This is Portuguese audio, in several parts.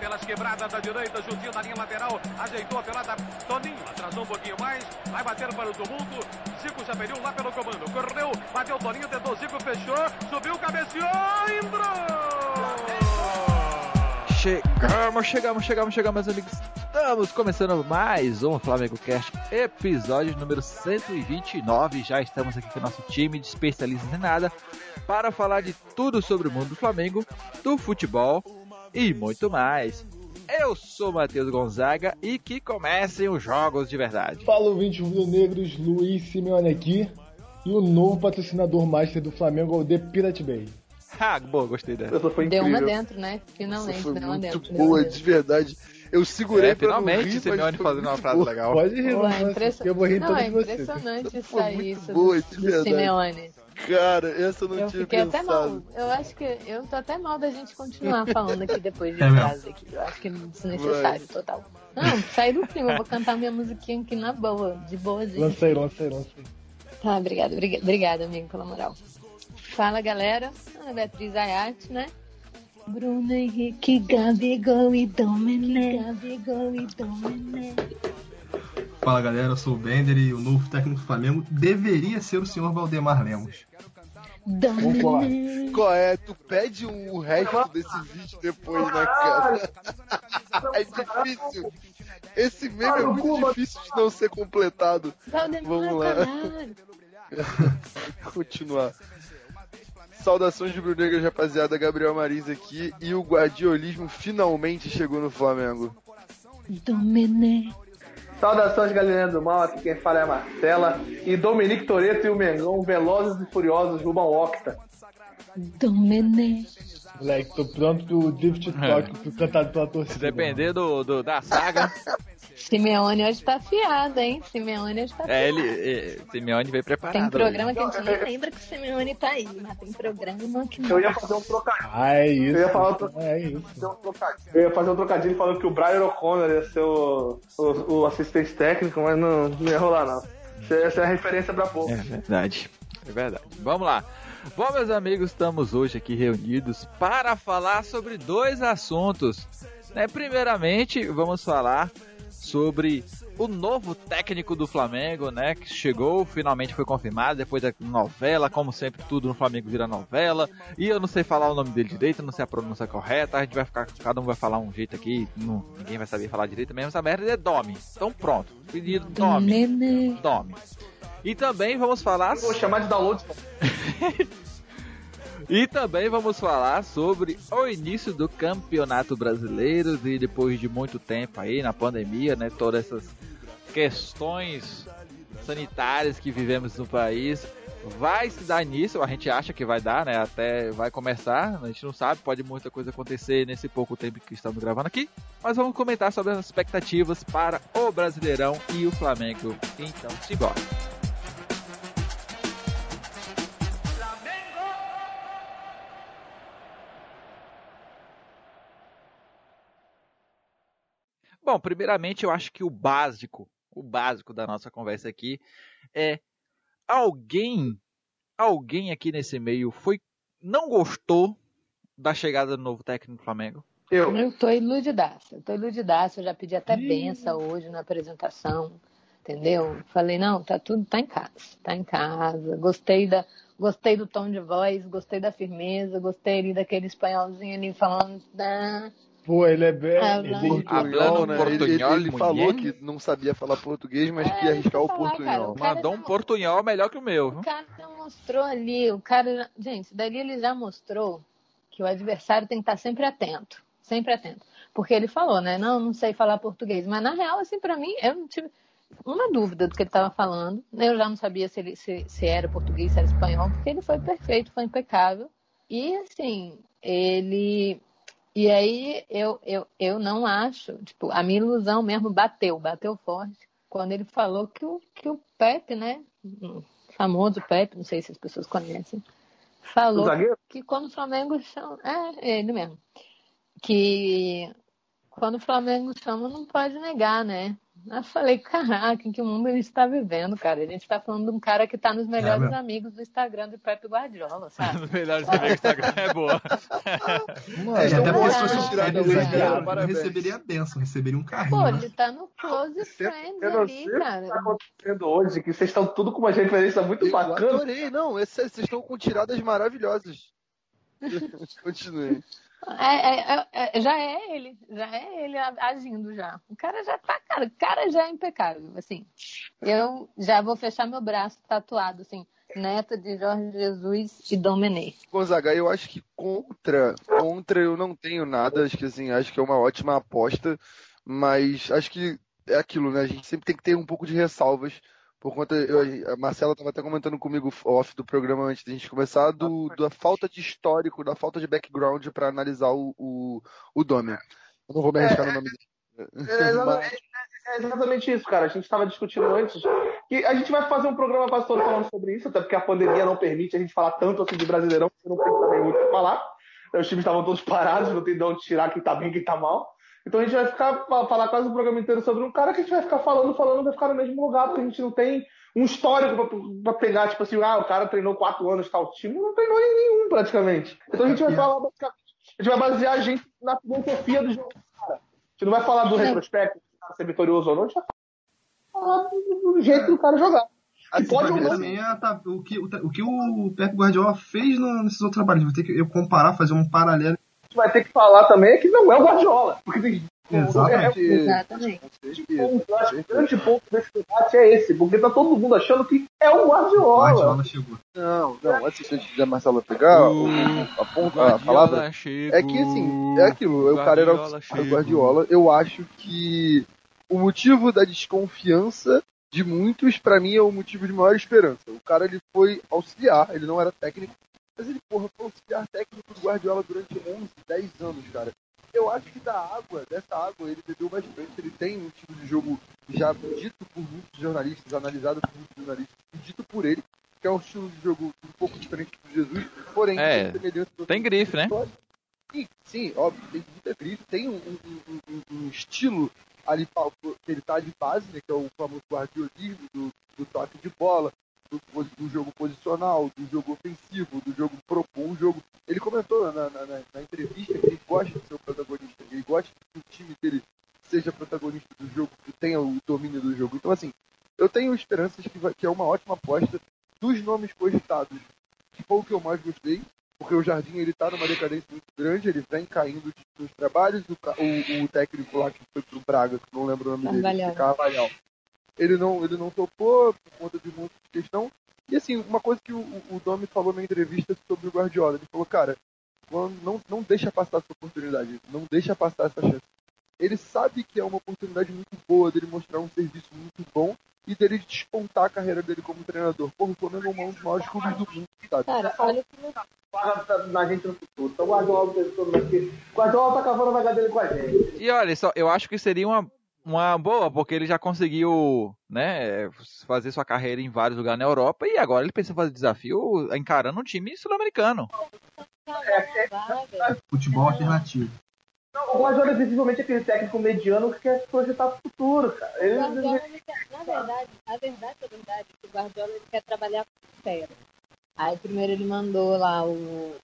aquelas quebradas da direita, juntinho na linha lateral, ajeitou a pelada, Toninho atrasou um pouquinho mais, vai bater para o tumulto, Zico já pediu lá pelo comando, correu, bateu Toninho, tentou Zico, fechou, subiu, cabeceou, entrou! Chegamos, meus amigos. Estamos começando mais um Flamengo Cast, episódio número 129. Já estamos aqui com o nosso time de especialistas em nada para falar de tudo sobre o mundo do Flamengo, do futebol e muito mais. Eu sou Matheus Gonzaga e que comecem os jogos de verdade. Fala, ouvintes rubro-negros, Luiz Simeone aqui. E o novo patrocinador master do Flamengo é o The Pirate Bay. Ah, boa, gostei dessa. Essa foi deu incrível. uma dentro, né? Finalmente, Essa foi deu uma muito dentro. boa, de verdade. Eu segurei pra não finalmente rir, Simeone fazendo uma frase legal. Pode rir, Pô, eu vou rir não, todos é vocês. impressionante Foi sair muito isso boa, de do verdade. Simeone. Cara, essa eu não Eu tinha fiquei até mal. pensado. Eu acho que eu tô até mal da gente continuar falando aqui depois de frase aqui. Eu acho que é desnecessário, total. Não, sai do clima, eu vou cantar minha musiquinha aqui na boa, de boa, gente. Lancei. Tá, obrigada, amigo, pela moral. Fala, galera. A Beatriz Ayat, né? Bruno Henrique, Gabigol e Domenech. Fala, galera, eu sou o Bender e o novo técnico do Flamengo deveria ser o senhor Valdemar Lemos. Qual é? Tu pede o resto desse vídeo depois, né, cara? É difícil. Esse meme é muito difícil de não ser completado. Vamos lá. Continuar. Saudações de Brunegras, rapaziada. Gabriel Marins aqui. E o guardiolismo finalmente chegou no Flamengo. Domenech. Saudações, galerinha do mal, aqui quem fala é a Marcela. E Dominique Toretto e o Mengão, velozes e furiosos, rumo ao Octa. Domenech. Moleque, tô pronto pro Drift Talk, cantado pela torcida. Se depender da saga. Simeone hoje tá afiado, hein? Simeone veio preparado. Tem programa hoje. que a gente nem lembra que o Simeone tá aí, mas tem programa que não. Eu ia fazer um trocadilho. É isso. Eu ia falar isso. Eu ia fazer um trocadilho falando que o Brian O'Connor ia ser o assistente técnico, mas não ia rolar, não. Essa é a referência pra pouco. É verdade. Vamos lá. Bom, meus amigos, estamos hoje aqui reunidos para falar sobre dois assuntos. Primeiramente, vamos falar sobre o novo técnico do Flamengo, né, que chegou, finalmente foi confirmado, depois da novela, como sempre, tudo no Flamengo vira novela, e eu não sei falar o nome dele direito, não sei a pronúncia correta, a gente vai ficar, cada um vai falar um jeito aqui, ninguém vai saber falar direito mesmo, essa merda é Domi, então pronto, pedido Domi. E também vamos falar... Vou chamar de download. E também vamos falar sobre o início do Campeonato Brasileiro e depois de muito tempo aí na pandemia, né, todas essas questões sanitárias que vivemos no país, vai se dar início, a gente acha que vai dar, né, até vai começar, a gente não sabe, pode muita coisa acontecer nesse pouco tempo que estamos gravando aqui, mas vamos comentar sobre as expectativas para o Brasileirão e o Flamengo, então simbora. Bom, primeiramente eu acho que o básico da nossa conversa aqui é alguém aqui nesse meio não gostou da chegada do novo técnico do Flamengo? Eu tô iludidaça, eu já pedi até benção hoje na apresentação, entendeu? Falei, não, tá em casa, gostei do tom de voz, gostei da firmeza, gostei ali daquele espanholzinho ali falando... Pô, ele é bem portunhol, né? Ele falou que não sabia falar português, mas que ia arriscar o portunhol. Mandou um portunhol melhor que o meu. O cara mostrou ali, gente, dali ele já mostrou que o adversário tem que estar sempre atento. Porque ele falou, né? Não sei falar português. Mas na real, assim, pra mim, eu não tive uma dúvida do que ele estava falando. Eu já não sabia se era português, se era espanhol, porque ele foi perfeito, foi impecável. E assim, E aí eu não acho, tipo, a minha ilusão mesmo bateu forte quando ele falou que o Pepe, né, o famoso Pepe, não sei se as pessoas conhecem, falou que quando o Flamengo chama, ele mesmo, que quando o Flamengo chama não pode negar, né, Eu falei, caraca, em que mundo a gente tá vivendo, cara? A gente tá falando de um cara que tá nos melhores amigos do Instagram do Pep Guardiola, sabe? Os melhores amigos do Instagram é boa. E até porque se Mano, fosse tirado Pep do Guardiola, Instagram, não parabéns. receberia a benção, receberia um carrinho. Pô, Né? ele tá no Close Friends Eu não ali, sei o que tá cara. acontecendo hoje, que vocês estão tudo com uma referência muito Eu bacana. adorei, não, vocês estão com tiradas maravilhosas. Continue. Já é ele agindo já. O cara já tá, cara, o cara já é impecável, assim. Eu já vou fechar meu braço tatuado, assim, neto de Jorge Jesus e Domenech. Gonzaga, eu acho que contra eu não tenho nada, acho que é uma ótima aposta, mas acho que é aquilo, né? A gente sempre tem que ter um pouco de ressalvas, por conta, a Marcela estava até comentando comigo off do programa antes da gente começar, da falta de histórico, da falta de background para analisar o Domi. Eu não vou me arriscar no nome dele. É exatamente isso, cara. A gente estava discutindo antes que a gente vai fazer um programa quase todo falando sobre isso, até porque a pandemia não permite a gente falar tanto assim de Brasileirão, porque não tem também muito o que falar. Os times estavam todos parados, não tem de onde tirar quem tá bem e quem tá mal. Então a gente vai falar quase o programa inteiro sobre um cara que a gente vai ficar falando, vai ficar no mesmo lugar, porque a gente não tem um histórico pra pegar, tipo assim, o cara treinou 4 anos tal time, não treinou em nenhum praticamente. Então a gente vai falar, a gente vai basear a gente na filosofia do jogo, cara. A gente não vai falar do retrospecto, ser vitorioso ou não, a gente vai falar do jeito do cara jogar. Pode ou não. O que o Pep Guardiola fez nesses outros trabalhos. Vou ter que comparar, fazer um paralelo. A gente vai ter que falar também que não é o Guardiola. Porque tem Exatamente. Eu acho que o grande ponto desse debate é esse, porque tá todo mundo achando que é o Guardiola. O Guardiola chegou. Não, antes da Marcela pegar a palavra, chegou. é que assim, é aquilo, o cara era o Guardiola. Eu acho que o motivo da desconfiança de muitos, pra mim, é o motivo de maior esperança. O cara, ele foi auxiliar, ele não era técnico, mas ele, foi auxiliar técnico do Guardiola durante 11, 10 anos, cara. Eu acho que dessa água, ele bebeu bastante. Ele tem um tipo de jogo já dito por muitos jornalistas, analisado por muitos jornalistas, e dito por ele, que é um estilo de jogo um pouco diferente do Jesus, porém, tem grife, né? Sim, óbvio, tem muita grife, tem um estilo ali que ele tá de base, né, que é o famoso guardiolismo do toque de bola, do jogo posicional, do jogo ofensivo, do jogo propor um jogo. Ele comentou na entrevista que ele gosta de ser o protagonista, ele gosta que o time dele seja protagonista do jogo, que tenha o domínio do jogo. Então, assim, eu tenho esperanças que é uma ótima aposta. Dos nomes cogitados, que foi o que eu mais gostei, porque o Jardim, ele tá numa decadência muito grande, ele vem caindo nos trabalhos, o técnico lá que foi pro Braga, que não lembro o nome dele, Carvalhal. Ele não topou por conta de muita questão. E assim, uma coisa que o Domi falou na entrevista sobre o Guardiola, ele falou, cara, não deixa passar essa oportunidade, não deixa passar essa chance. Ele sabe que é uma oportunidade muito boa dele mostrar um serviço muito bom e dele despontar a carreira dele como treinador. Porra, o Flamengo é um dos maiores clubes do mundo, sabe? Cara, olha que paga na gente no futuro. Então o Guardiola tá cavando a vaga dele com a gente. E olha só, eu acho que seria uma boa, porque ele já conseguiu, né, fazer sua carreira em vários lugares na Europa e agora ele pensa em fazer desafio encarando um time sul-americano. Futebol alternativo. O Guardiola é visivelmente aquele técnico mediano que quer projetar o futuro, cara. A verdade, o Guardiola ele quer trabalhar com fera. Aí primeiro ele mandou lá o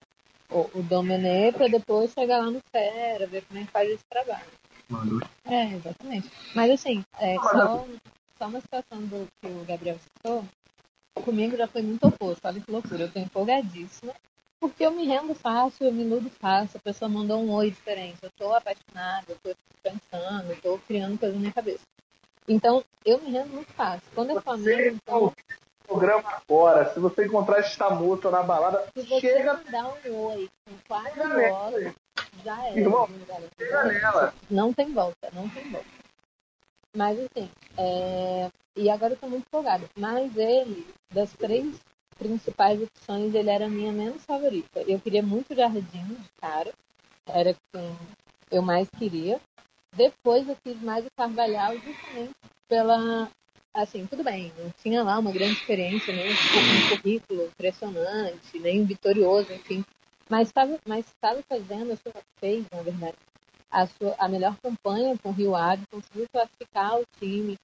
Domenech pra depois chegar lá no fera, ver como é que faz esse trabalho. Mandou. Exatamente. Mas assim, só uma situação do que o Gabriel citou, comigo já foi muito oposto. Olha que loucura, eu tô empolgadíssima. Porque eu me rendo fácil, eu me iludo fácil. A pessoa mandou um oi diferente. Eu tô apaixonada, eu tô pensando, eu tô criando coisa na minha cabeça. Então, eu me rendo muito fácil. Quando é Flamengo, então... programa agora, se você encontrar Stamoto na balada, se você chega... mandar um oi com 4 horas, já é. Irmão, chega nela. Não tem volta. Mas assim, e agora eu tô muito empolgada. Mas ele, das 3 principais opções, ele era a minha menos favorita. Eu queria muito o Jardim, de cara. Era quem eu mais queria. Depois eu quis mais o Carvalhal, justamente pela... Assim, tudo bem, não tinha lá uma grande experiência, nem um currículo impressionante, nem vitorioso, enfim. Mas estava fazendo, fez, na verdade, a melhor campanha com o Rio Ave, conseguiu classificar o time.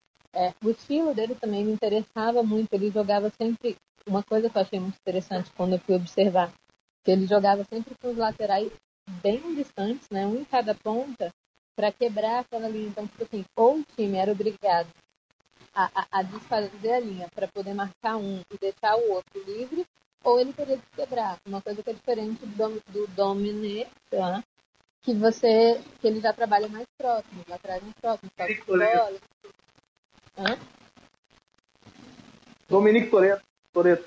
O estilo dele também me interessava muito, ele jogava sempre, uma coisa que eu achei muito interessante quando eu fui observar, que ele jogava sempre com os laterais bem distantes, né, um em cada ponta, para quebrar aquela linha. Então, tipo assim, ou o time era obrigado a desfazer a linha para poder marcar um e deixar o outro livre, ou ele teria que quebrar. Uma coisa que é diferente do Dominé, tá? que ele já trabalha mais próximo, lá atrás mais próximo, toque de bola. Dominique Toretto.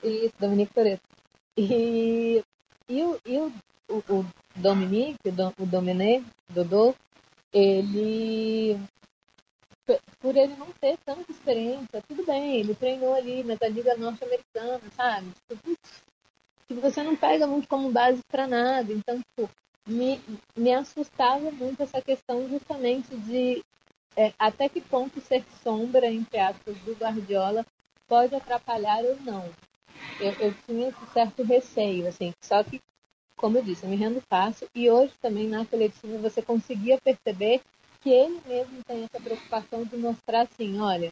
Isso, Dominique Toretto. E o Dominique, o Dominé, Dodô, ele, por ele não ter tanta experiência, tudo bem, ele treinou ali na Liga Norte-Americana, sabe? Que você não pega muito como base para nada. Então, tipo, me assustava muito essa questão justamente de até que ponto ser sombra, entre aspas, do Guardiola pode atrapalhar ou não. Eu tinha esse certo receio, assim, só que, como eu disse, eu me rendo fácil, e hoje também na coletiva você conseguia perceber que ele mesmo tem essa preocupação de mostrar assim, olha,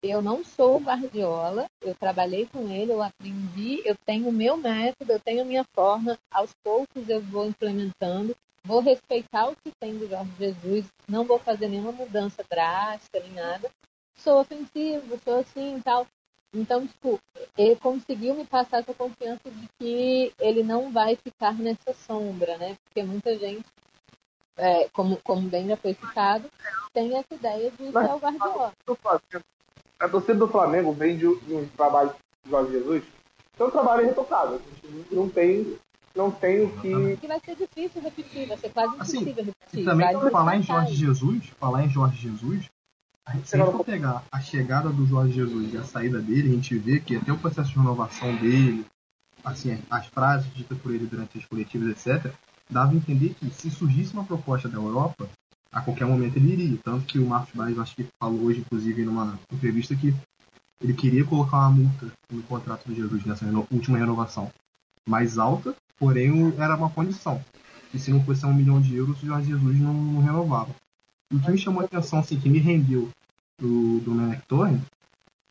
eu não sou o Guardiola, eu trabalhei com ele, eu aprendi, eu tenho o meu método, eu tenho a minha forma, aos poucos eu vou implementando, vou respeitar o que tem do Jorge Jesus, não vou fazer nenhuma mudança drástica, nem nada, sou ofensivo, sou assim e tal. Então, tipo, ele conseguiu me passar essa confiança de que ele não vai ficar nessa sombra, né? Porque muita gente, como bem já foi citado, tem essa ideia de ser o Guardiola. A torcida do Flamengo vem de um trabalho do Jorge Jesus, que é um trabalho irretocável. A gente não tem o que... Que vai ser difícil repetir, vai ser quase impossível repetir. E também, falar em Jorge Jesus, se a gente for pegar a chegada do Jorge Jesus e a saída dele, a gente vê que até o processo de renovação dele, assim, as frases ditas por ele durante as coletivas, etc., dava a entender que se surgisse uma proposta da Europa, a qualquer momento ele iria. Tanto que o Marcos Braz, acho que falou hoje, inclusive, numa entrevista, que ele queria colocar uma multa no contrato do Jesus nessa última renovação. Mais alta, porém era uma condição. E se não fosse €1 milhão, o Jorge Jesus não renovava. E o que me chamou a atenção, assim, que me rendeu do Domenech Torrent,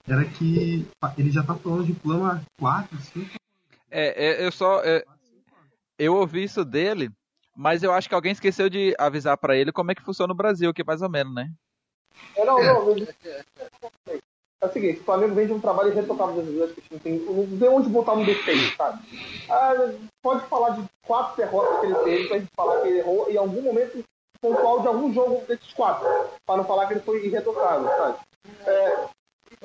era que ele já tá falando de plano há 4, 5... Eu ouvi isso dele, mas eu acho que alguém esqueceu de avisar pra ele como é que funciona no Brasil, que é mais ou menos, né? Não. É o seguinte, o Flamengo vem de um trabalho irretocável das vezes, que não tem onde botar um defeito, sabe? Pode falar de 4 derrotas que ele teve, pra gente falar que ele errou em algum momento pontual de algum jogo desses 4, para não falar que ele foi irretocável, sabe?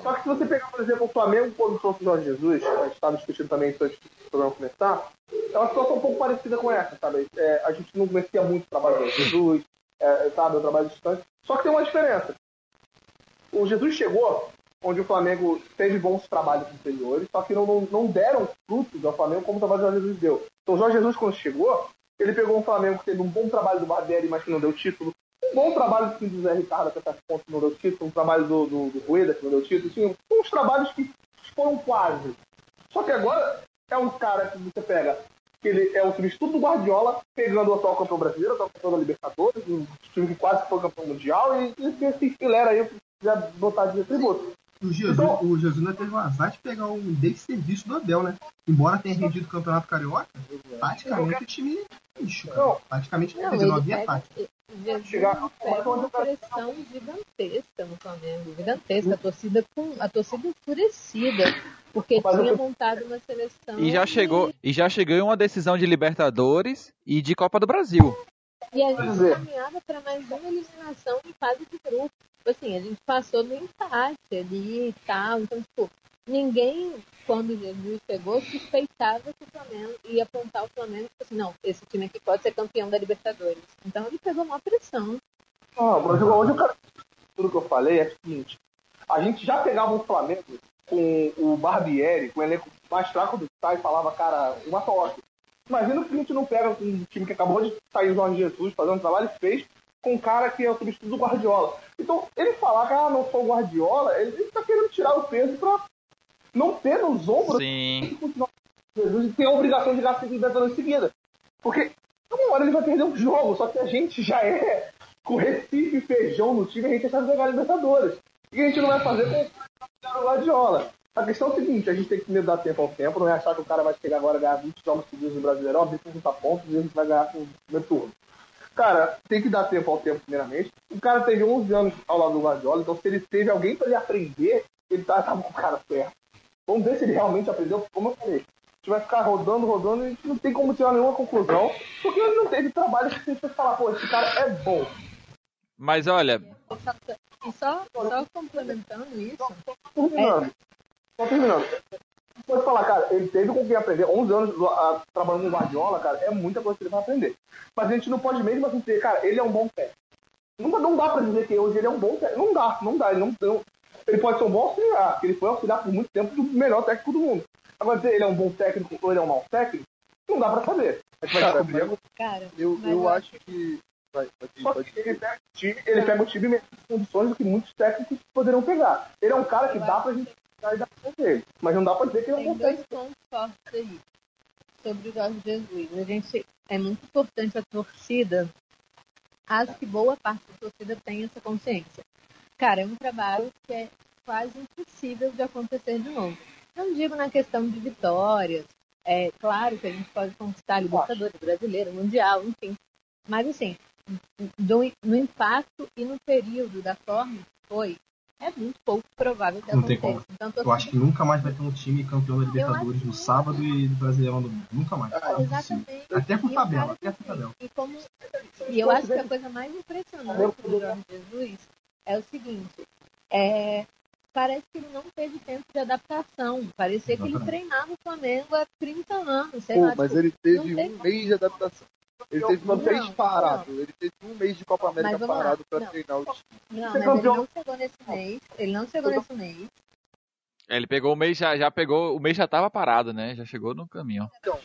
Só que se você pegar, por exemplo, o Flamengo quando trouxe o Jorge Jesus, a gente estava discutindo também isso antes do programa começar, é uma situação um pouco parecida com essa, sabe? A gente não conhecia muito o trabalho do Jesus, sabe? O trabalho distante. Só que tem uma diferença. O Jesus chegou onde o Flamengo teve bons trabalhos anteriores, só que não deram frutos ao Flamengo como o trabalho do Jorge Jesus deu. Então o Jorge Jesus, quando chegou, ele pegou um Flamengo que teve um bom trabalho do Barbieri, mas que não deu título, um bom trabalho do Zé Ricardo, até certo ponto, que não deu título, um trabalho do Rueda, que não deu título, tinha uns trabalhos que foram quase. Só que agora é um cara que você pega, que ele é um substituto do Guardiola, pegando o atual campeão brasileiro, o atual campeão da Libertadores, um time que quase foi campeão mundial, e esse filera aí, já botar de tributo. O Jesus ainda teve o azar de pegar um desserviço do Abel, né? Embora tenha rendido o Campeonato Carioca, praticamente o time lixo, cara. Praticamente não havia tática. Jesus pega uma pressão gigantesca no Flamengo, gigantesca, a torcida enfurecida, porque tinha montado uma seleção e já chegou em uma decisão de Libertadores e de Copa do Brasil. E a gente caminhava para mais uma eliminação em fase de grupo. Assim, a gente passou no empate ali e tal. Então, tipo, ninguém, quando Jesus chegou, suspeitava que o Flamengo ia apontar o Flamengo e tipo assim, não, esse time aqui pode ser campeão da Libertadores. Então ele pegou uma pressão. Hoje o cara, tudo que eu falei é o seguinte, a gente já pegava o Flamengo com o Barbieri, com o elenco mais fraco do que e falava, cara, uma toque. Imagina que a gente não pega um time que acabou de sair o Jorge Jesus fazendo um trabalho e fez com um cara que é o substituto do Guardiola. Então, ele falar que não sou o Guardiola, ele está querendo tirar o peso para não ter nos ombros Jesus e ter a obrigação de gastar 5 Libertadores em seguida. Porque, uma hora ele vai perder um jogo, só que a gente já é com Recife e Feijão no time, a gente achava que ia ganhar a Libertadores. E a gente não vai fazer com o Guardiola. A questão é a seguinte, a gente tem que dar tempo ao tempo, não é achar que o cara vai chegar agora e ganhar 20 jogos seguidos no Brasileirão, 30 pontos e a gente vai ganhar com o primeiro turno. Cara, tem que dar tempo ao tempo, primeiramente. O cara teve 11 anos ao lado do Guardiola, então se ele teve alguém para ele aprender, ele tava com o cara certo. Vamos ver se ele realmente aprendeu, como eu falei. A gente vai ficar rodando, e a gente não tem como tirar nenhuma conclusão, porque ele não teve trabalho suficiente para falar, pô, esse cara é bom. Mas olha... E só complementando isso... Só terminando. Pode falar, cara, ele teve com quem aprender. 11 anos trabalhando com Guardiola, cara, é muita coisa que ele vai aprender. Mas a gente não pode mesmo assim dizer, cara, ele é um bom técnico. Não dá pra dizer que hoje ele é um bom técnico. Não dá. Ele pode ser um bom auxiliar, porque ele foi auxiliar por muito tempo do melhor técnico do mundo. Agora, dizer ele é um bom técnico ou ele é um mau técnico, não dá pra saber. A gente vai descobrir agora. Cara, eu acho que... Ele pega o time em condições do que muitos técnicos poderiam pegar. Ele é um cara que dá pra gente sair da frente dele, mas não dá pra dizer que ele é um bom técnico. Tem dois pontos fortes aí sobre o Jorge Jesus. É muito importante a torcida. Acho que boa parte da torcida tem essa consciência. Cara, é um trabalho que é quase impossível de acontecer de novo. Não digo na questão de vitórias. É claro que a gente pode conquistar a Libertadores, Brasileiro, Mundial, enfim. Mas assim, no impacto e no período da forma que foi, é muito pouco provável que não tem aconteça. como. Então, eu acho que nunca mais vai ter um time campeão da Libertadores no sábado e do Brasileirão no domingo. Nunca mais. Exatamente. Até por tabela. E eu acho que a coisa mais impressionante do Jorge Jesus é o seguinte, parece que ele não teve tempo de adaptação. Parecia que ele treinava o Flamengo há 30 anos. Sei lá, mas tipo, ele teve um mês de adaptação. Ele teve um mês parado. Ele teve um mês de Copa América parado para treinar o time. Não, mas ele não chegou nesse mês. Ele não chegou nesse mês. Ele pegou o mês, já pegou, o mês já tava parado, né? Já chegou no caminho. Então,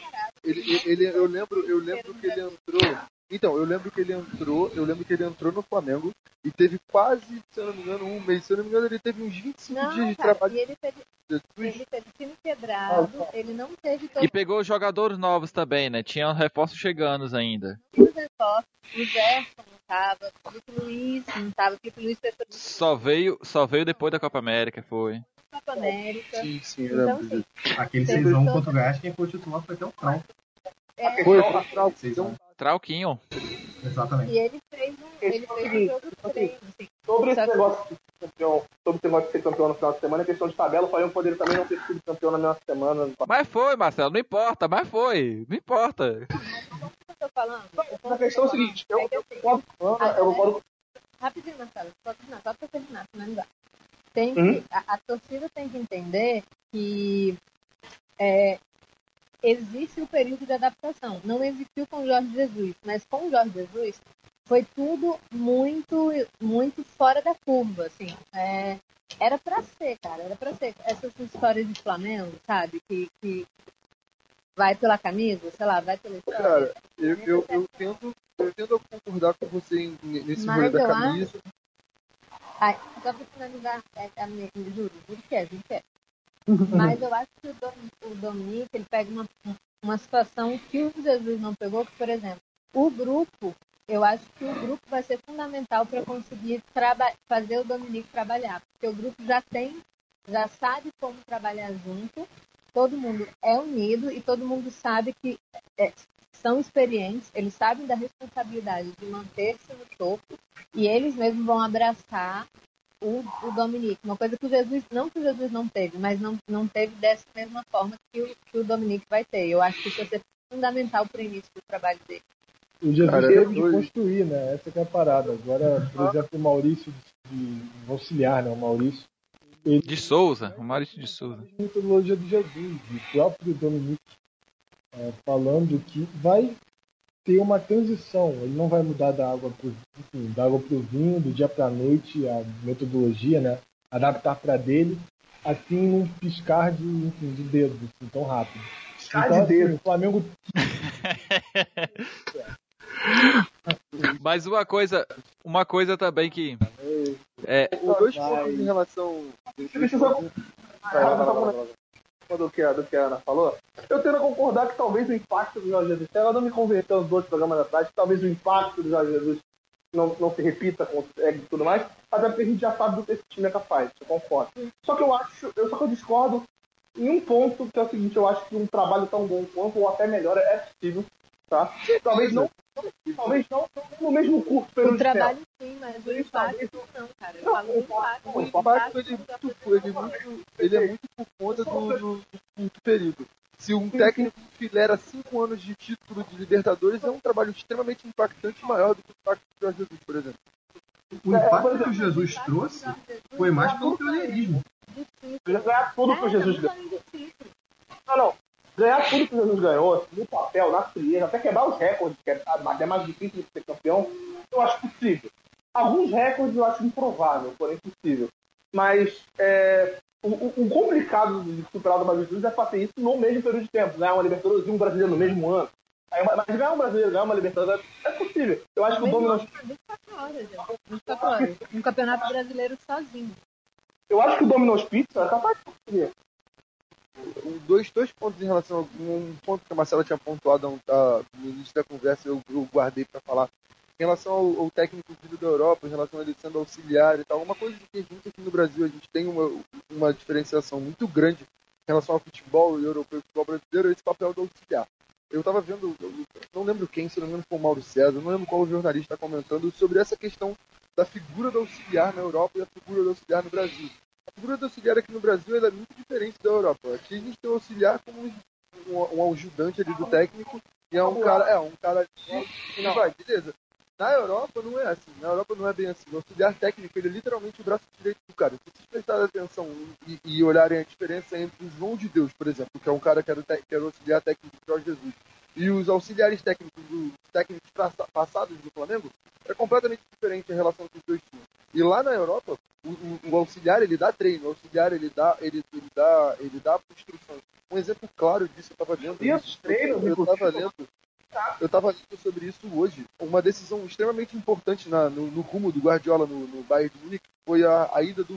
eu lembro que ele entrou. Então, eu lembro que ele entrou no Flamengo e teve quase, se eu não me engano, um mês. Se eu não me engano, ele teve uns 25 dias de trabalho. E ele teve time quebrado, ele não teve todo... E pegou jogadores novos também, né? Tinha reforços chegando ainda. E os reforços, o Gerson não tava, o Felipe Luiz não tava, o Felipe Luiz foi Só veio depois da Copa América, foi. Copa América. Sim, então, assim, aquele 6x1 contra o Goiás, quem foi o titular foi até o Trau. Foi o Trauquinho. Exatamente. E ele fez um jogo treino, assim. Sobre esse negócio de ser campeão no final de semana, é questão de tabela, o Flamengo poderia também não ter sido campeão na mesma semana. Mas foi, Marcelo, não importa, não importa. Eu tô falando. A questão é o seguinte, eu concordo. Rapidinho, Marcelo, só pra terminar, finalizar. A torcida tem que entender que existe o período de adaptação. Não existiu com o Jorge Jesus, mas com o Jorge Jesus foi tudo muito, muito fora da curva, assim. Era pra ser, cara, Essas histórias de Flamengo, sabe, que vai pela camisa, sei lá, vai pela história. Cara, eu tento concordar com você nesse rolê da camisa. Só pra finalizar, juro que é. Mas eu acho que o Dominique, ele pega uma situação que o Jesus não pegou, que, por exemplo, eu acho que o grupo vai ser fundamental para conseguir fazer o Dominique trabalhar, porque o grupo já sabe como trabalhar junto, todo mundo é unido e todo mundo sabe que são experientes, eles sabem da responsabilidade de manter-se no topo e eles mesmos vão abraçar o Dominique, uma coisa que o Jesus não teve, mas não teve dessa mesma forma que o Dominique vai ter. Eu acho que isso vai ser fundamental para o início do trabalho dele. O Jesus teve de construir, né? Essa que é a parada. Agora, por exemplo, o Maurício de auxiliar, né? O Maurício. De Souza, o Maurício de Souza. A mitologia do Jesus, o próprio Dominique, falando que vai ter uma transição, ele não vai mudar da água pro vinho, do dia para a noite, a metodologia, né? Adaptar para dele, assim, num piscar de dedos, assim, tão rápido. Piscar de dedo. O Flamengo... Mas uma coisa também que... Dois pontos em relação... Do que a Ana falou, eu tento concordar que talvez o impacto do Jorge Jesus, ela não me converteu nos 2 programas atrás, que talvez o impacto do Jorge Jesus não se repita com o e tudo mais, até porque a gente já sabe do que esse time é capaz, eu concordo. Só que eu discordo em um ponto, que é o seguinte, eu acho que um trabalho tão bom quanto, ou até melhor, é possível, tá? Talvez não no mesmo curto período O trabalho sim, mas o impacto não, cara. Eu falo do impacto. O impacto ele é muito por conta do curto período. Se um técnico fidera 5 anos de título de Libertadores, é um trabalho extremamente impactante, maior do que o impacto do Jorge Jesus, por exemplo. O impacto que o Jesus trouxe foi mais pelo pioneirismo. Ganhar tudo que o Jesus ganhou. Não. Ganhar tudo que o Jesus ganhou, no papel, na frieza, até quebrar os recordes, que é mais difícil de ser campeão, eu acho possível. Alguns recordes eu acho improvável, porém possível. Mas o complicado de superar o do Brasil Jesus é fazer isso no mesmo período de tempo. Ganhar uma Libertadores e um brasileiro no mesmo ano. Mas ganhar um brasileiro, ganhar uma Libertadores é possível. Eu acho que o Dominó... 24 horas. Um campeonato brasileiro sozinho. Eu acho que o Domino's Pizza é capaz de conseguir. Dois pontos em relação a um ponto que a Marcela tinha pontuado no início da conversa, eu guardei para falar. Em relação ao técnico vindo da Europa, em relação a ele sendo auxiliar e tal, uma coisa que a gente aqui no Brasil, a gente tem uma diferenciação muito grande em relação ao futebol europeu e futebol brasileiro, esse papel do auxiliar. Eu estava vendo, não lembro quem, se não me engano foi o Mauro César, não lembro qual jornalista comentando sobre essa questão da figura do auxiliar na Europa e a figura do auxiliar no Brasil. A figura do auxiliar aqui no Brasil ela é muito diferente da Europa. Aqui a gente tem o auxiliar como um ajudante ali do técnico e é um cara que vai, beleza. Na Europa não é assim, na Europa não é bem assim. O auxiliar técnico, ele é literalmente o braço direito do cara. Se vocês prestarem atenção e olharem a diferença entre o João de Deus, por exemplo, que é um cara que era o auxiliar técnico do Jorge Jesus, e os auxiliares técnicos passados do Flamengo, é completamente diferente a relação que os dois tinham. E lá na Europa, o auxiliar, ele dá treino, o auxiliar, ele dá instruções. Um exemplo claro disso, eu estava vendo. Eu estava lendo sobre isso hoje. Uma decisão extremamente importante no rumo do Guardiola no Bayern de Munique foi a ida do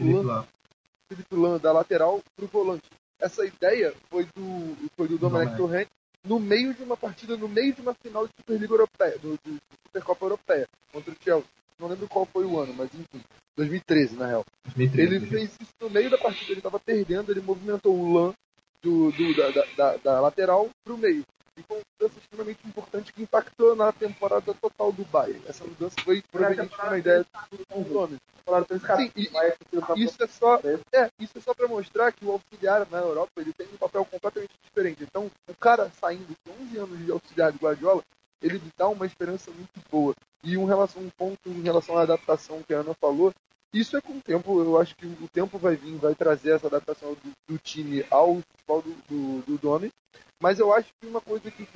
Filipe Lahm da lateral para o volante. Essa ideia foi do Dominic Torrent no meio de uma partida, no meio de uma final de Superliga Europeia, de Supercopa Europeia, contra o Chelsea. Não lembro qual foi o ano, mas enfim, 2013 na real. 2013, ele fez isso no meio da partida, ele estava perdendo, ele movimentou o Lahm da lateral para o meio. E foi uma mudança extremamente importante que impactou na temporada total do Bayern. Essa mudança foi provavelmente uma ideia do nome. Sim, isso é só para mostrar que o auxiliar na Europa ele tem um papel completamente diferente. Então, o cara saindo com 11 anos de auxiliar de Guardiola, ele dá uma esperança muito boa. E um ponto em relação à adaptação que a Ana falou, isso é com o tempo. Eu acho que o tempo vai trazer essa adaptação do time ao futebol do Domi. Mas eu acho que uma coisa que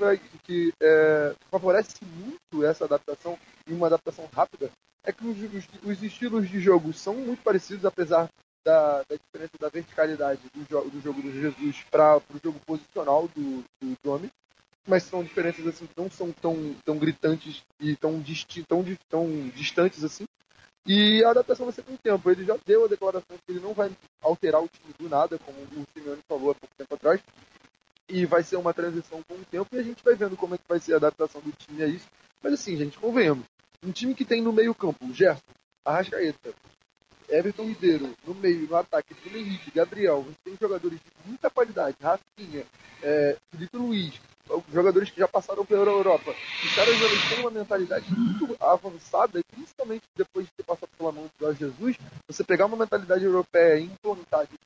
favorece muito essa adaptação, e uma adaptação rápida, é que os estilos de jogo são muito parecidos, apesar da diferença da verticalidade do jogo do Jesus para o jogo posicional do Domi. Mas são diferenças assim que não são tão gritantes e tão distantes assim. E a adaptação vai ser com o tempo. Ele já deu a declaração que ele não vai alterar o time do nada, como o Simeone falou há pouco tempo atrás. E vai ser uma transição com o tempo e a gente vai vendo como é que vai ser a adaptação do time a isso. Mas assim, gente, convenhamos. Um time que tem no meio campo Gerson, Arrascaeta, Everton Ribeiro, no meio, no ataque, Bruno Henrique, Gabriel, você tem jogadores de muita qualidade, Rafinha, Felipe Luiz, jogadores que já passaram pela Europa. Os caras eles têm uma mentalidade muito avançada, e principalmente depois de ter passado pela mão do Jorge Jesus, você pegar uma mentalidade europeia e implantar de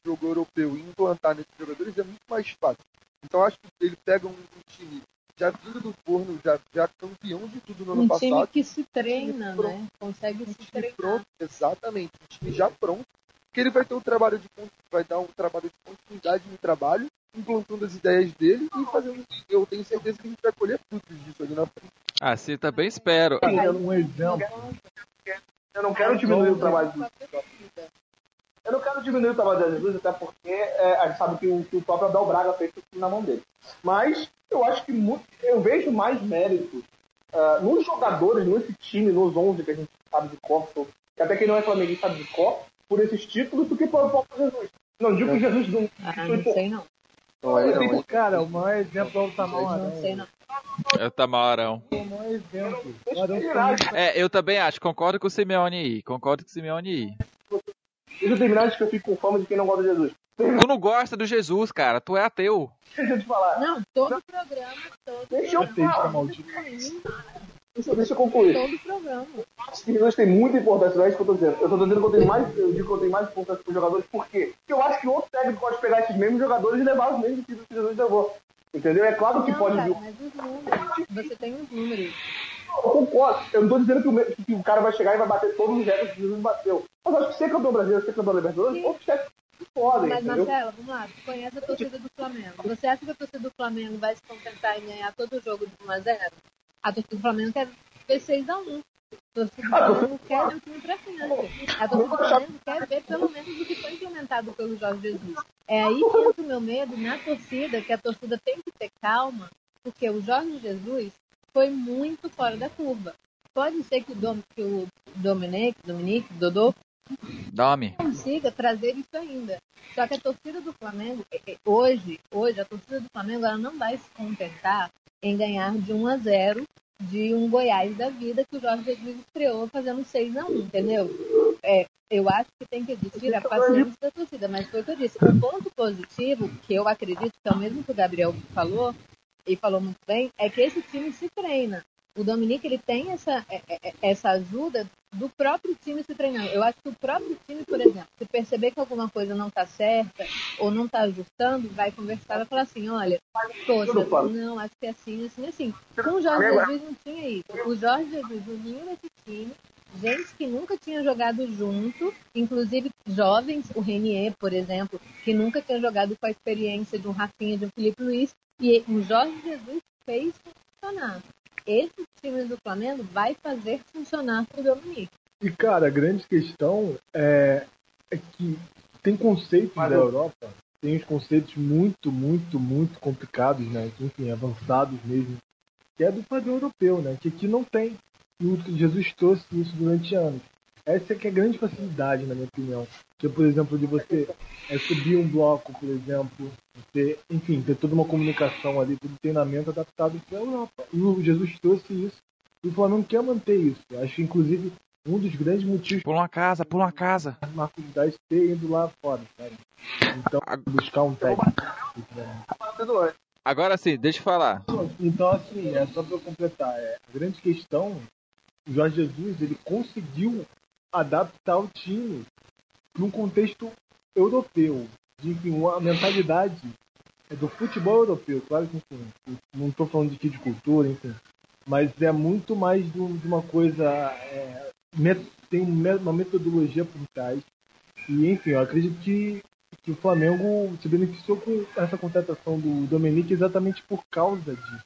jogo europeu e implantar nesses jogadores é muito mais fácil. Então acho que ele pega um time já vindo do forno, já campeão de tudo no ano passado. Um time que se treina, né? Consegue se treinar. Pronto, exatamente. Um time já pronto, que ele vai ter vai dar um trabalho de continuidade no trabalho, implantando as ideias dele e fazendo. Eu tenho certeza que a gente vai colher frutos disso ali na frente. Assim também espero. Um exemplo. Eu não quero diminuir o trabalho do Eu não quero diminuir o trabalho de Jesus, até porque a gente sabe que o próprio Abel Braga fez tudo na mão dele. Mas eu acho que eu vejo mais mérito nos jogadores, nesse time, nos 11 que a gente sabe de cor, que até quem não é flamenguista sabe de cor, por esses títulos, do que para o próprio Jesus. Não digo que Jesus não sei não. Cara, o maior exemplo é o Tamal Aranha. Não sei não. Eu também, Arão. Como um exemplo. O Arão Eu também acho, concordo com o Simeone aí. Deixa eu terminar, acho que eu fico com fama de quem não gosta de Jesus. Tu não gosta do Jesus, cara, tu é ateu. Deixa eu te falar. Não, todo programa, Deixa eu falar. Deixa eu concluir. todo programa. Acho que Jesus tem muita importância, não é isso que eu tô dizendo. Eu tô dizendo que eu digo que eu tenho mais importância para os jogadores, por quê? Porque eu acho que outro técnico pode pegar esses mesmos jogadores e levar os mesmos títulos que Jesus levou. Entendeu? É claro que Não, pode cara, vir. mas os números, você tem os números. Eu concordo. Eu não tô dizendo que o cara vai chegar e vai bater todos os recordes que Jesus bateu. Mas eu acho que ser campeão brasileiro, ser campeão Libertadores, outros técnicos podem, Mas, entendeu? Marcelo, vamos lá, tu conhece a torcida do Flamengo. Você acha que a torcida do Flamengo vai se contentar em ganhar todo o jogo de 1-0? A torcida do Flamengo quer ver 6-1. A torcida do Flamengo quer ver o time pra frente. A torcida do Flamengo quer ver pelo menos o que foi implementado pelo Jorge Jesus. É aí que entra o meu medo na torcida, que a torcida tem que ter calma, porque o Jorge Jesus foi muito fora da curva. Pode ser que o Dominique, Dodô, Dome. consiga trazer isso ainda. Só que a torcida do Flamengo, hoje a torcida do Flamengo, ela não vai se contentar em ganhar de 1-0 de um Goiás da vida que o Jorge Jesus estreou fazendo 6-1, entendeu? Eu acho que tem que existir a paciência da torcida, mas foi o que eu disse. Um ponto positivo, que eu acredito que é o mesmo que o Gabriel falou, e falou muito bem, é que esse time se treina. O Dominique, ele tem essa ajuda do próprio time se treinando. Eu acho que o próprio time, por exemplo, se perceber que alguma coisa não está certa ou não está ajustando, vai conversar, vai falar assim, olha, poxa, não, acho que é assim, assim, assim. Com o Jorge Jesus não tinha isso. O Jorge Jesus uniu esse time, gente que nunca tinha jogado junto, inclusive jovens, o Renier, por exemplo, que nunca tinha jogado com a experiência de um Rafinha, de um Felipe Luiz, e o Jorge Jesus fez funcionar. Esse time do Flamengo vai fazer funcionar pro Dominique. E, cara, a grande questão é que tem conceitos da Europa, tem uns conceitos muito, muito, muito complicados, né? Que, enfim, avançados mesmo, que é do padrão europeu, né? Que aqui não tem. E o Jesus trouxe isso durante anos. Essa é que é a grande facilidade, na minha opinião. Que, por exemplo, de você subir um bloco, por exemplo, ter toda uma comunicação ali, todo treinamento adaptado para a Europa. E o Jesus trouxe isso. E o Flamengo quer manter isso. Eu acho, inclusive, um dos grandes motivos... Pula uma casa. Marcos Braz ter ido lá fora, sabe? Então, buscar um técnico. Agora sim, deixa eu falar. Então, assim, só para eu completar. A grande questão, o Jorge Jesus, ele conseguiu adaptar o time para um contexto europeu, de uma mentalidade do futebol europeu. Claro que, enfim, não estou falando de cultura, enfim, mas é muito mais de uma coisa, tem uma metodologia por trás. E, enfim, eu acredito que o Flamengo se beneficiou com essa contratação do Dominique exatamente por causa disso.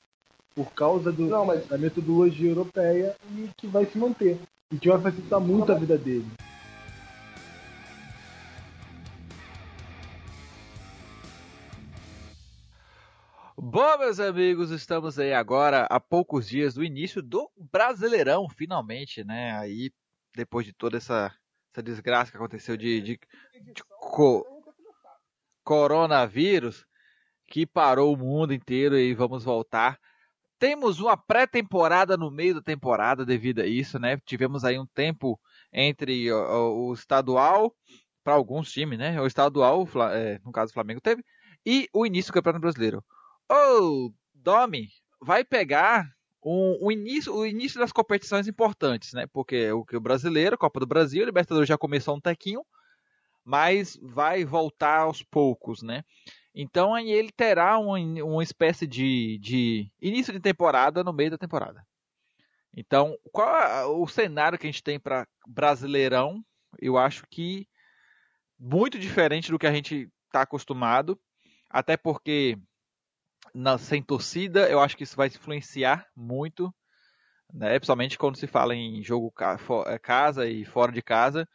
Por causa da metodologia europeia, e que vai se manter. E que vai facilitar muito a vida dele. Bom, meus amigos, estamos aí agora a poucos dias do início do Brasileirão, finalmente, né? Aí, depois de toda essa desgraça que aconteceu de coronavírus, que parou o mundo inteiro, e vamos voltar. Temos uma pré-temporada no meio da temporada devido a isso, né? Tivemos aí um tempo entre o estadual, para alguns times, né? O estadual, no caso o Flamengo teve, e o início do Campeonato Brasileiro. O Domi vai pegar o início das competições importantes, né? Porque o Brasileiro, Copa do Brasil, Libertadores já começou um tequinho, mas vai voltar aos poucos, né? Então aí ele terá uma espécie de início de temporada no meio da temporada. Então, qual é o cenário que a gente tem para Brasileirão? Eu acho que muito diferente do que a gente está acostumado, até porque sem torcida, eu acho que isso vai influenciar muito, né? Principalmente quando se fala em jogo casa e fora de casa.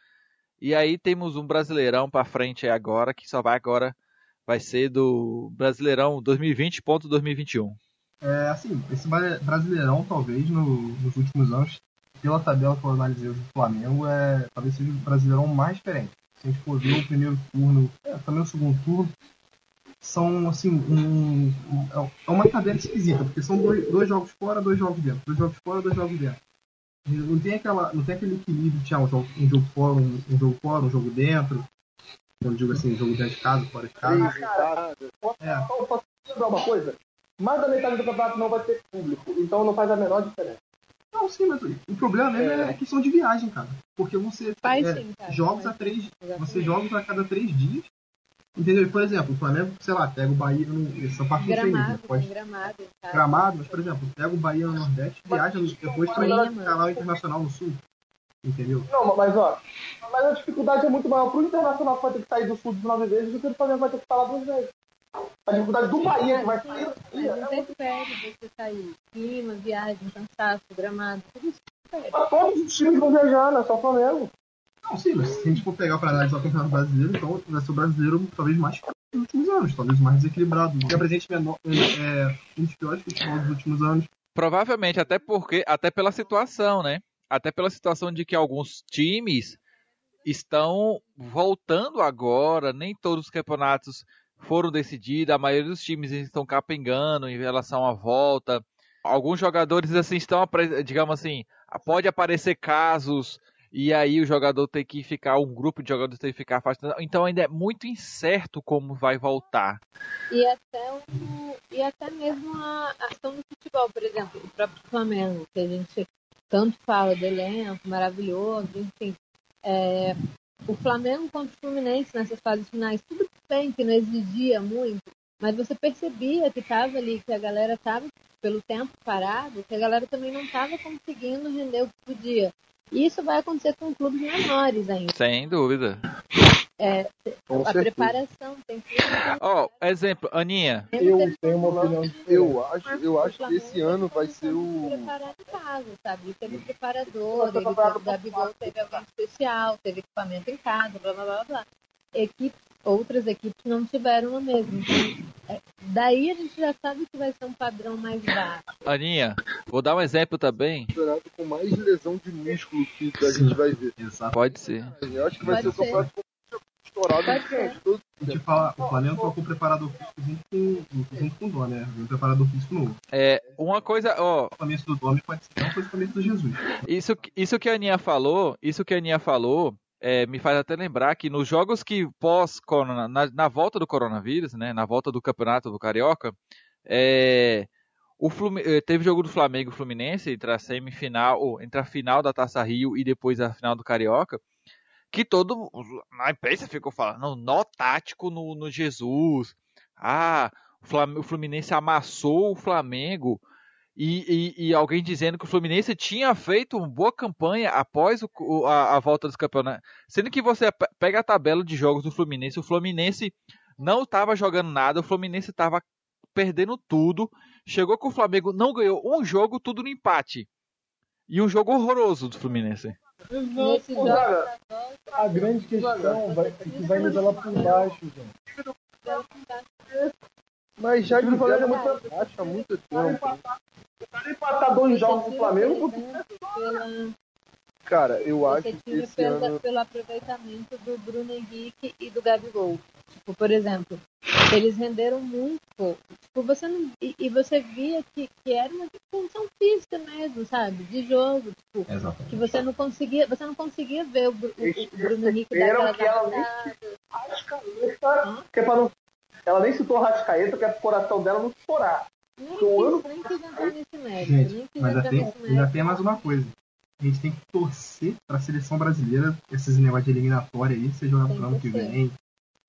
E aí temos um Brasileirão para frente agora, que só vai ser do Brasileirão 2020.2021. Assim, esse Brasileirão, talvez, nos últimos anos, pela tabela que eu analisei do Flamengo, talvez seja o Brasileirão mais diferente. Se a gente for ver o primeiro turno, também o segundo turno, são, assim, é uma tabela esquisita, porque são dois jogos fora, 2 jogos dentro. 2 jogos fora, 2 jogos dentro. Não tem aquele equilíbrio de um jogo fora, um jogo fora, um jogo dentro. Eu digo assim, jogo dentro de casa, fora de casa. Posso lembrar uma coisa? Mais da metade do campeonato não vai ter público, então não faz a menor diferença. Não, sim, mas o problema mesmo é a questão de viagem, cara. Porque você jogos a cada 3 dias. Entendeu? Por exemplo, o Flamengo, sei lá, pega o Bahia essa parte Gramado, mas, por exemplo, pega o Bahia no Nordeste, viaja depois para ir canal internacional no Sul. Entendeu? Não, mas a dificuldade é muito maior pro Internacional, que vai ter que sair do Sul 9 vezes, do que o Flamengo vai ter que falar 2 vezes. A dificuldade do Bahia, que vai sair. Não interfere você sair. Clima, viagem, cansaço, gramado, tudo isso. Todos os times vão viajar, não é só o Flamengo. Não, sim, mas se a gente for pegar para analisar o Campeonato Brasileiro, então vai ser o brasileiro talvez mais nos últimos anos, talvez mais desequilibrado. O presente menor um dos piores futebol dos últimos anos. Provavelmente, até pela situação, né? Até pela situação de que alguns times estão voltando agora, nem todos os campeonatos foram decididos, a maioria dos times estão capengando em relação à volta. Alguns jogadores assim estão, digamos assim, pode aparecer casos e aí o jogador tem que ficar, um grupo de jogadores tem que ficar afastado. Então ainda é muito incerto como vai voltar. E até mesmo a questão do futebol, por exemplo, o próprio Flamengo, que a gente tanto fala do elenco maravilhoso, enfim. O Flamengo contra o Fluminense nessas fases finais, tudo bem que não exigia muito, mas você percebia que estava ali, que a galera estava, pelo tempo parado, que a galera também não estava conseguindo render o que podia. E isso vai acontecer com clubes menores ainda. Sem dúvida. A preparação tem que... Exemplo, Aninha. Eu tenho uma opinião diferente. Eu acho que esse ano vai ser o... preparado em casa, sabe? Teve preparador, o Gabigol teve alguém especial, teve equipamento em casa, blá, blá, blá, blá. Outras equipes não tiveram o mesmo. Então, daí a gente já sabe que vai ser um padrão mais baixo. Aninha, vou dar um exemplo também. Com mais lesão de músculo que a gente vai ver. Pode ser. Eu acho que vai ser o campeonato estourado. A gente fala, o Flamengo colocou o preparador físico junto com o Dó, né? Um preparador físico novo. Uma coisa, o começo do Dó pode ser não foi o começo do Jesus. Isso que a Aninha falou, me faz até lembrar que nos jogos que pós-corona, na volta do coronavírus, né, na volta do campeonato do Carioca, teve jogo do Flamengo e Fluminense entre a final da Taça Rio e depois a final do Carioca, que na imprensa ficou falando nó tático no Jesus, o Fluminense amassou o Flamengo. E alguém dizendo que o Fluminense tinha feito uma boa campanha após a volta dos campeonatos. Sendo que você pega a tabela de jogos do Fluminense, o Fluminense não estava jogando nada, o Fluminense estava perdendo tudo. Chegou que o Flamengo não ganhou um jogo, tudo no empate. E um jogo horroroso do Fluminense. A grande questão é que vai nivelar por baixo, gente. Mas já de Flamengo é muito baixo, há muito tempo. O cara empatar 2 jogos do Flamengo, cara, eu acho que esse ano... pelo aproveitamento do Bruno Henrique e do Gabigol. Tipo, por exemplo, eles renderam muito pouco. Tipo, você via que era uma função física mesmo, sabe? De jogo. Tipo, que você não conseguia ver o Bruno Henrique dar aquela ela nem citou a Rascaeta, porque o coração dela não estourar. Nem quis entrar nesse mérito. Gente, mas ainda tem mais uma coisa. A gente tem que torcer para a seleção brasileira, esses negócios de eliminatória aí, seja no ano que vem.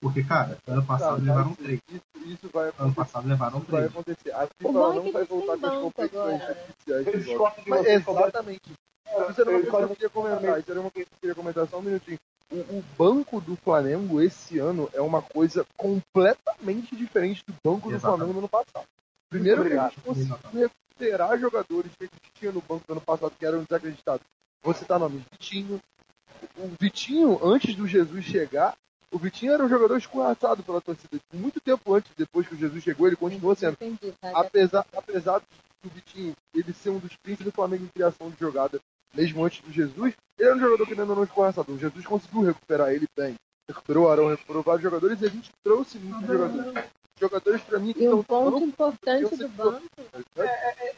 Porque, cara, ano passado levaram 3. Isso vai acontecer. Ano passado levaram 3. Vai acontecer. A FIFA não vai voltar com as competições artificiais. Exatamente. Isso era uma coisa que eu queria comentar. Só um minutinho. O banco do Flamengo esse ano é uma coisa completamente diferente do banco do Flamengo no ano passado. Primeiro que a gente conseguiu recuperar jogadores que a gente tinha no banco do ano passado que eram desacreditados. Vou citar nomes. Vitinho. O Vitinho, antes do Jesus chegar, o Vitinho era um jogador escorraçado pela torcida. Muito tempo antes, depois que o Jesus chegou, ele continuou sendo. Apesar do Vitinho ele ser um dos príncipes do Flamengo em criação de jogada, mesmo antes do Jesus, ele era um jogador que ainda não escorraçado. O Jesus conseguiu recuperar ele bem. Recuperou o Arão, recuperou vários jogadores e a gente trouxe muitos jogadores. jogadores pra mim que E um estão ponto importante do banco,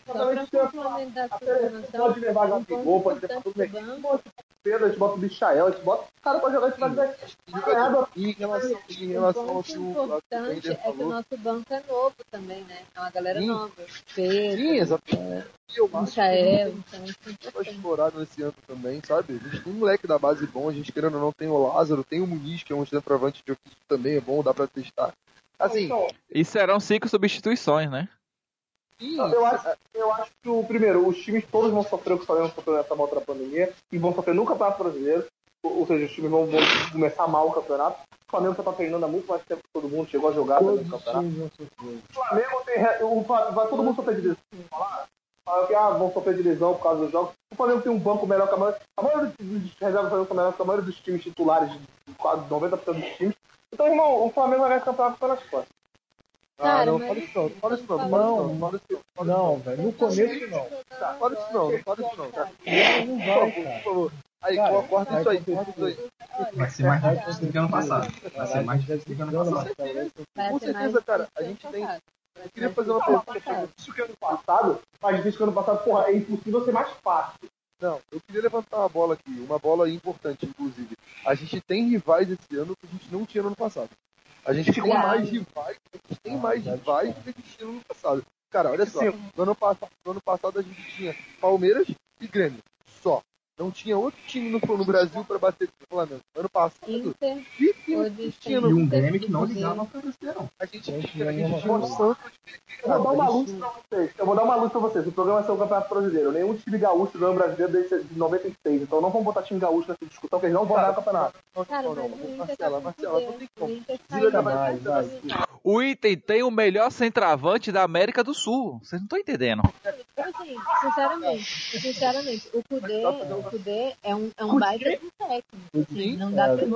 só para complementar a sua informação, Pode levar um Gabigol, ponto pode levar importante tudo do bem. banco, A gente bota o Michael, a gente bota o cara pra jogar, a gente vai ganhar. em relação um ao ponto que o importante Bender é que o falou. nosso banco é novo também, né? É uma galera Sim. nova. Pedro, Sim, exatamente. E eu acho que Michael, então isso é foi importante. explorado nesse ano também, sabe? A gente tem um moleque da base bom, a gente querendo ou não tem o Lázaro, tem o Muniz, que é um centroavante de ofício também, é bom, dá pra testar. Assim, Então, E serão 5 substituições, né? sim, eu acho que os times todos vão sofrer o que Flamengo sofreu nessa volta da pandemia e vão sofrer no Campeonato Brasileiro. Ou seja, os times vão começar mal o campeonato. O Flamengo já tá treinando há muito mais tempo que todo mundo, chegou a jogar também no campeonato. O Flamengo vai todo mundo sofrer de lesão. Fala que vão sofrer de lesão por causa dos jogos. O Flamengo tem um banco melhor que a maioria dos reservas do Flamengo melhor que a maioria dos times titulares, de quase 90% dos times. Então, irmão, o Flamengo vai ganhar esse campeonato pelas costas. Cara, não, mas fala isso não, fala isso não, Não, velho. No começo não. fala isso não, fala isso não, tá? Não vai, Por cara. favor. Aí, Cara, corta isso aí, corta isso aí. Vai ser mais difícil do que ano passado. Vai ser mais difícil do que ano passado. Com certeza, cara, a gente tem. Eu queria fazer uma pergunta pra você. Isso que ano passado, mais difícil que ano passado, porra, é impossível ser mais fácil. Não, eu queria levantar uma bola aqui, uma bola importante, inclusive. A gente tem rivais esse ano que a gente não tinha no ano passado. A gente tem mais rivais, do que a gente tinha no ano passado. Cara, olha só, no ano passado a gente tinha Palmeiras e Grêmio, só. Não tinha outro time no Brasil para bater o Flamengo. Ano passado, Inter, E um Grêmio que não ligava para o Brasileirão. a gente tinha o Santos. Eu vou dar uma luz pra vocês. O programa vai ser o Campeonato Brasileiro. Nenhum time gaúcho ganhou o brasileiro desde 96. Então não vamos botar time gaúcho nessa discussão, que eles não vão ganhar o campeonato. cara, mas o Inter tá com Marcela, não tem poder. como. O Inter saiu da Vai. O Inter tem o melhor centroavante da América do Sul. Vocês não estão entendendo. Assim, sinceramente, o Kudê é um baita de técnico. Assim, não dá pra...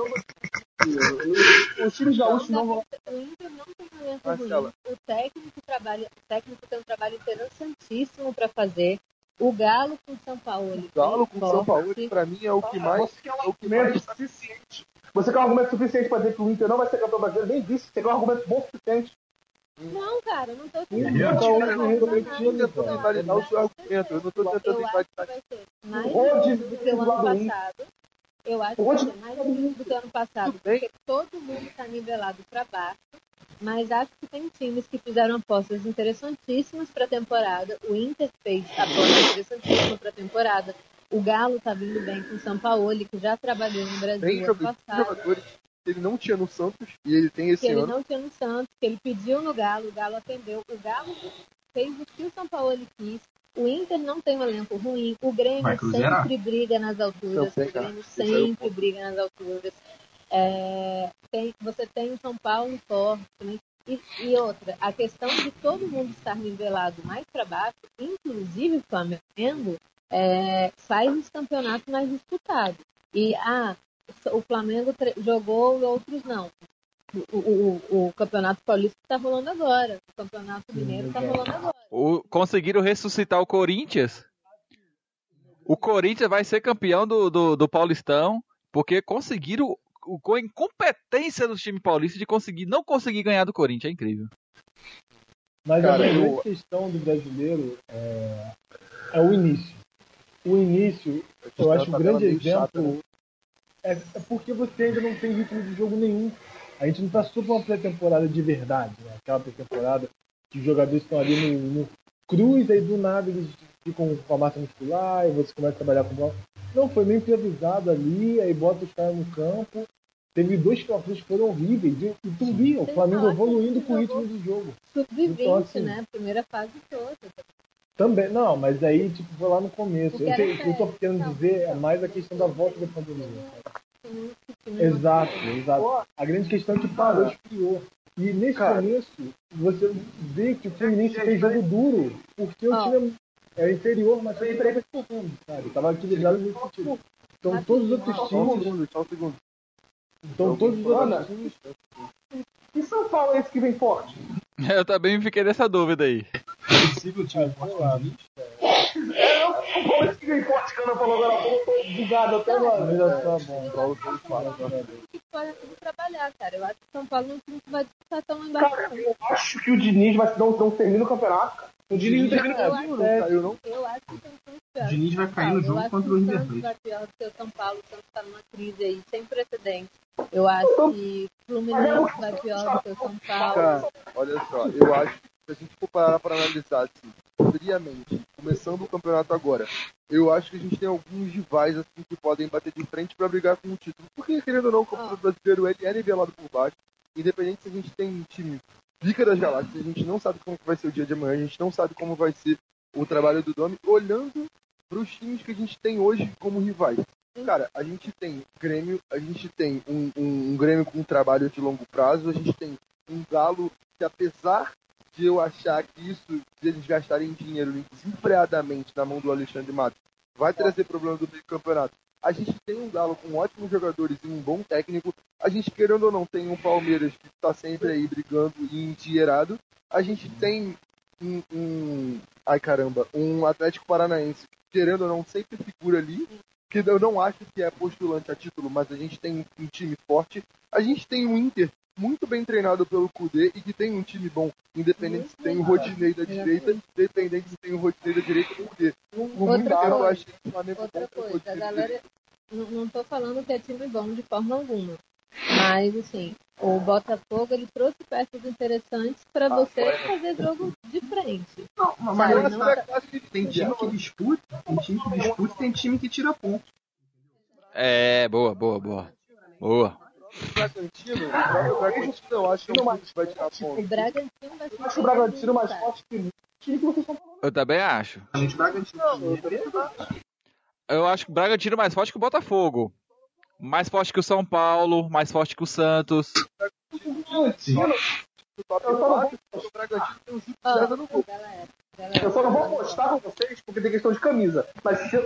Os times gaúchos não vão. O Inter não tem um elenco Marcela. ruim. O técnico tem um trabalho interessantíssimo para fazer. O Galo com São Paulo. O Galo com São Paulo, pra mim, é o que mais. Você quer um argumento suficiente. Você quer um argumento suficiente para dizer que o Inter não vai ser campeão brasileiro? Nem disse. Você quer um argumento bom o suficiente. Não, cara, eu não tô tentando invalidar o seu argumento. Eu não tô tentando Eu acho que invalidar. vai ser mais difícil do que o ano passado. Eu acho que vai ser mais difícil do que o ano passado, porque todo mundo está nivelado para baixo, mas acho que tem times que fizeram apostas interessantíssimas para a temporada. O Inter fez apostas interessantíssimas para a temporada. O Galo está vindo bem com o São Paulo, que já trabalhou no Brasil Tem ano passado. jogadores que ele não tinha no Santos e ele tem esse Que ele ano. não tinha no Santos, que ele pediu no Galo, o Galo atendeu. O Galo fez o que o São Paulo quis. O Inter não tem um elenco ruim. O Grêmio sempre briga nas alturas. Você tem o São Paulo forte. Né? E outra, a questão de todo mundo estar nivelado mais para baixo, inclusive o Flamengo, faz os campeonatos mais disputados. E o Flamengo jogou e outros não. O Campeonato Paulista está rolando agora. O Campeonato Mineiro está rolando agora. Conseguiram ressuscitar o Corinthians. O Corinthians vai ser campeão do Paulistão, porque conseguiram, com a incompetência do time paulista, de não conseguir ganhar do Corinthians. É incrível. Mas a grande questão do brasileiro é o início. O início, eu acho um grande exemplo, é porque você ainda não tem ritmo de jogo nenhum. A gente não passou por uma pré-temporada de verdade, né? Aquela pré-temporada que os jogadores estão ali no cruz, aí do nada eles ficam com a massa muscular e você começa a trabalhar com bola. Não, foi meio improvisado ali, aí bota os caras no campo. Teve 2 clássicos que foram horríveis. E tu via o Flamengo evoluindo com o ritmo do jogo. Sub-20, então, assim, né? Primeira fase toda. Também, não, mas aí tipo, foi lá no começo. O que eu tô querendo dizer é mais a questão da volta da pandemia. Exato. A grande questão é que parou, esfriou. E nesse começo, você vê que o Fluminense fez jogo duro, porque o time é inferior, mas foi performando, sabe? Tava equilibrado nesse sentido. Então todos os outros times. Só um segundo. Então todos os outros times. E São Paulo é esse que vem forte? Eu também fiquei nessa dúvida aí. Possível time forte do Corinthians? São Paulo é esse que vem forte, que eu não falou agora, eu tô bugado até agora. Mas já tá bom. podem tudo trabalhar, cara. Eu acho que o São Paulo não vai disputar tão lá embaixo. Cara, eu acho que o Diniz não termina o campeonato, cara. O Diniz não termina o campeonato. Eu acho que tem chance pior. O Diniz vai cair no jogo contra o River Plate. Vai pior do que o São Paulo. O Santos tá numa crise aí sem precedentes. Eu acho que o Fluminense vai pior do que o São Paulo. Cara, olha só, eu acho que se a gente for parar para analisar assim, friamente, começando o campeonato agora, eu acho que a gente tem alguns rivais assim, que podem bater de frente para brigar com o título. Porque, querendo ou não, o campeonato brasileiro ele é nivelado por baixo. Independente se a gente tem um time pica das galáxias, a gente não sabe como vai ser o dia de amanhã, a gente não sabe como vai ser o trabalho do Domi, olhando para os times que a gente tem hoje como rivais. Cara, a gente tem Grêmio, a gente tem um Grêmio com um trabalho de longo prazo, a gente tem um Galo que, apesar de eu achar que isso, de eles gastarem dinheiro desenfreadamente na mão do Alexandre Matos, vai trazer problema do meio campeonato. A gente tem um Galo com ótimos jogadores e um bom técnico. A gente, querendo ou não, tem um Palmeiras que está sempre aí brigando e endinheirado. A gente tem um Atlético Paranaense, querendo ou não, sempre figura ali, que eu não acho que é postulante a título, mas a gente tem um time forte. A gente tem um Inter muito bem treinado pelo Kudê e que tem um time bom, independente se tem o Rodinei da direita, independente se tem o Rodinei da direita ou o Kudê. Eu achei que o Flamengo outra coisa, a galera, não tô falando que é time bom de forma alguma, mas assim, o Botafogo ele trouxe peças interessantes para você fazer jogo de frente. Não, mas tem time que disputa, tem time que tira pontos. É, boa. O Bragantino, eu acho que vai tirar ponto. O Bragantino vai ser o Bragantino mais forte que o time que vocês estão falando. Eu também acho. Eu acho que o Bragantino é mais forte que o Botafogo. Mais forte que o São Paulo, mais forte que o Santos. Sim. O Bragantino tem um Júlio César no gol. Eu só não vou apostar com vocês porque tem questão de camisa. Mas se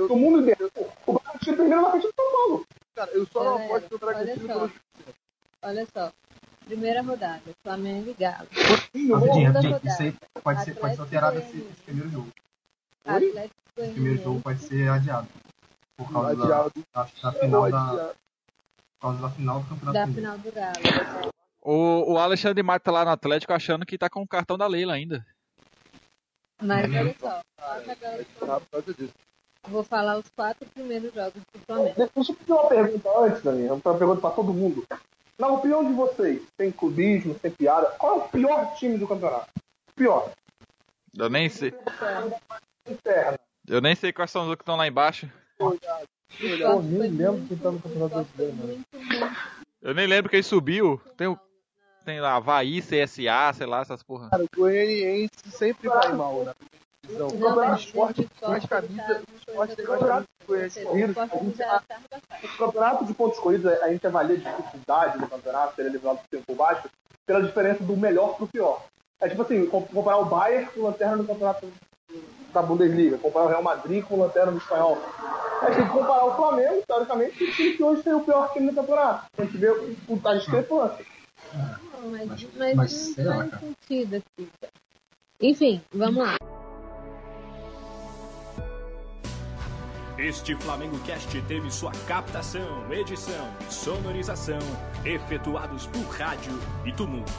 o mundo inteiro, o Bragantino termina na frente do São Paulo. Cara, eu só não aposto que o Bragantino olha só. Primeira rodada, Flamengo e Galo. Isso aí pode ser alterado esse primeiro jogo. Atlético Esse primeiro jogo pode ser adiado. Por causa da final do campeonato. Da final do Galo. O Alexandre Matos tá lá no Atlético achando que tá com o cartão da Leila ainda. Mas olha só, vou falar os 4 primeiros jogos do Flamengo. Deixa eu fazer uma pergunta antes, Dani. Uma pergunta pra todo mundo. Na opinião de vocês, sem clubismo, sem piada, qual é o pior time do campeonato? Pior. Eu nem sei. Interna. Eu nem sei quais são os que estão lá embaixo. Eu nem lembro quem tá no campeonato brasileiro, mano. Eu nem lembro quem subiu. Tem lá Havaí, CSA, sei lá, essas porra. Cara, o Goianiense sempre vai mal na divisão. O esporte tem mais camisa. O esporte tem mais camisa que o Goianiense. O campeonato de pontos corridos, a gente avalia a dificuldade do campeonato, ser eliminado por tempo baixo, pela diferença do melhor pro pior. É tipo assim, comparar o Bayern com o lanterna no campeonato da Bundesliga, comparar o Real Madrid com o lanterna do Espanhol. A gente tem que comparar o Flamengo, teoricamente, com o time que hoje tem o pior time no campeonato. A gente vê a discrepância. Mas não faz sentido aqui. Enfim, vamos lá. Este Flamengo Cast teve sua captação, edição e sonorização efetuados por Rádio e Tumulto.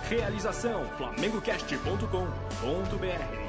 Realização flamengocast.com.br